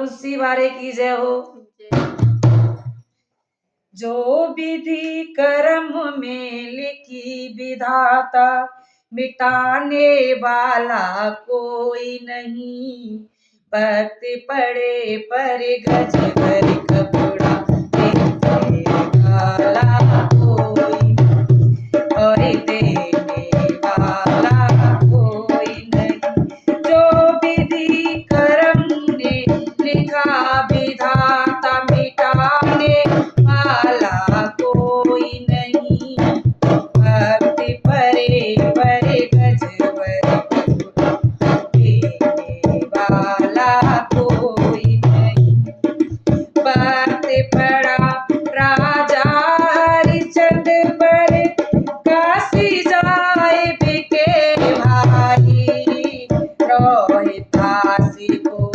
प्रभु शिवारे की जय हो। जो विधि कर्म में लिखी विधाता, मिटाने वाला कोई नहीं। भक्त पड़े पर गज भर कपड़ा, देने वाला कोई और देने वाला कोई नहीं। जो विधि कर्म ने लिखा विधाता, मिटाने वाला कोई नहीं। भक्ति परे परे गज भर देने वाला कोई नहीं। भक्त पड़ा राजा हरिश्चंद्र पर, काशी जाए बिके भाई। रोहितासी को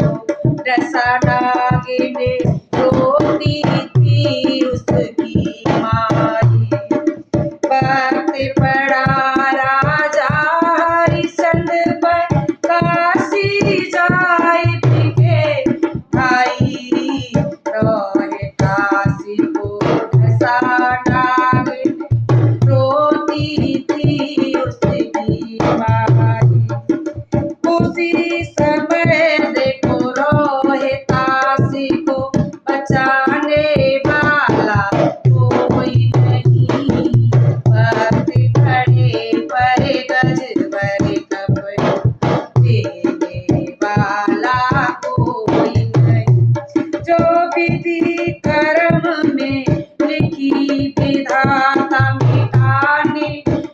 रसा नागिने, रोती थी उसकी माई। भक्त पड़ा राजा हरिश्चंद्र पर, काशी जाए बिके भाई। रोहितासी को रसा नागिने, रोती थी उसकी माई। उसी समय देखो रोहितासी को बचाने वाला कोई नहीं। भक्त खड़े पर गज भर कपड़ा, देने वाला कोई नहीं। जो विधि कर्म में लिखी विधाता, मिटाने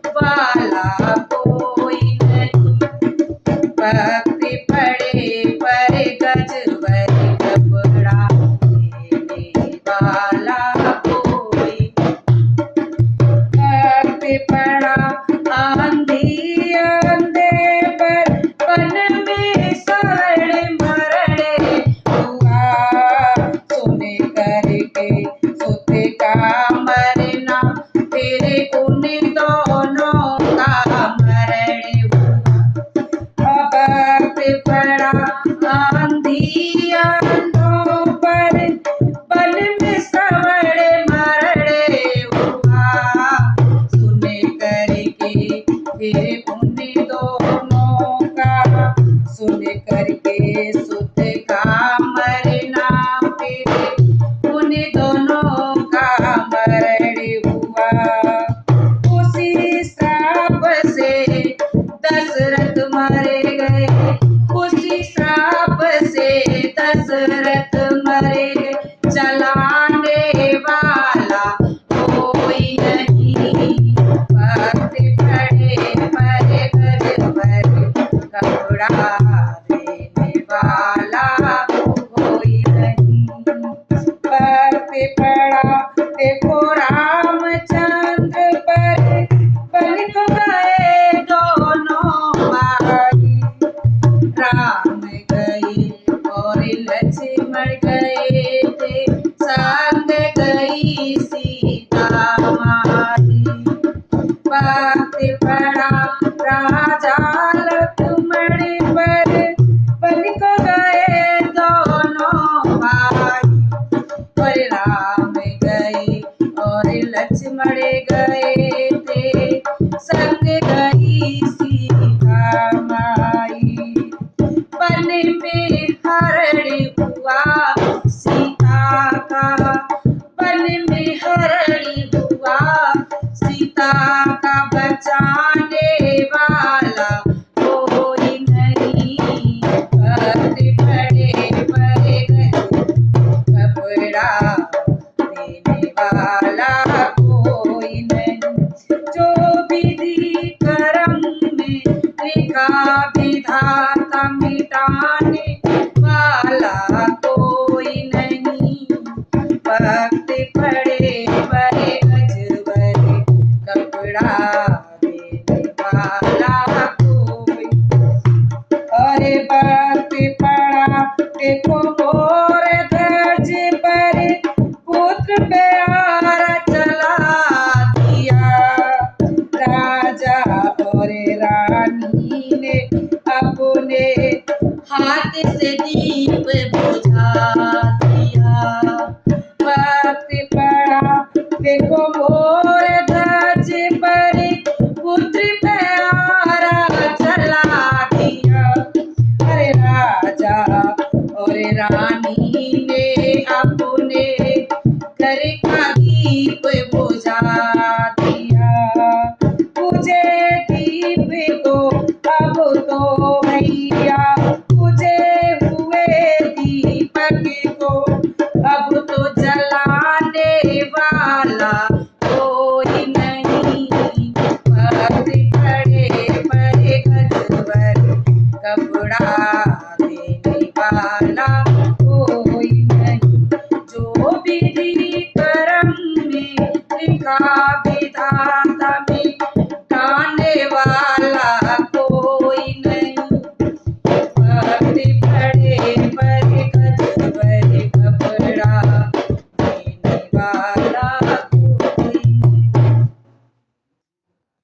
वाला कोई नहीं। भक्ति पड़े पर गज भर कपड़ा, देने वाला कोई। भक्ति पड़ा आंधी अंधे पर, वन में सड़ मरड़े हुआ। सुने करके सोते का मरना, तेरे उन दोनों का मरड़े हुआ। भक्त पड़ा आंधी अंधों पर, वन में सड़ मरड़े हुआ। सुने करके फिर उन दोनों का, सुन करके सुत का मरना, फिर उन दोनों का मरण हुआ। उसी श्राप से दशरथ मारे गए, उसी श्राप से दशरथ मरे गए। चलाने वाला कोई नहीं। भक्त खड़े पर गज भर कपड़ा, देने वाला कोई नहीं। भक्त पड़ा देखो रामचंद्र पर, बलि को गए दोनों भाई। राम गए और लक्ष्मण गए थे, संग गई सीता माई। भक्त पड़ा राजा लक्ष्मण पर, बलि को गए दोनों भाई। और राम गए और लक्ष्मण गए थे, संग गई सीता माई। वन में हरण हुआ सीता का, वन में हरण हुआ सीता का। बचाने वाला कोई नहीं। भक्त पड़े पर कपड़ा, देने वाला कोई नहीं। जो विधि कर्म में लिखा विधाता, मिटाने वाला कोई नहीं। भक्त पड़े पर गज भर कपड़ा, देने वाला कोई। अरे भक्त पड़ा देखो मोर ध्वज पर, पुत्र प्यारा चला दिया। राजा और रानी ने अपने हाथ से दीप बुझा रानी ने अपने घर का दीप बुझा दिया। बुझे दीप को अब तो भैया, बुझे हुए दीपक को अब तो जलाने वाला कोई नहीं। भक्त खड़े पर गजबर कपड़ा देने वाला कोई नहीं। जो विधि कर्म में लिखा विधाता में गाने वाला कोई नहीं। भक्त खड़े पर गजबर कपड़ा देने वाला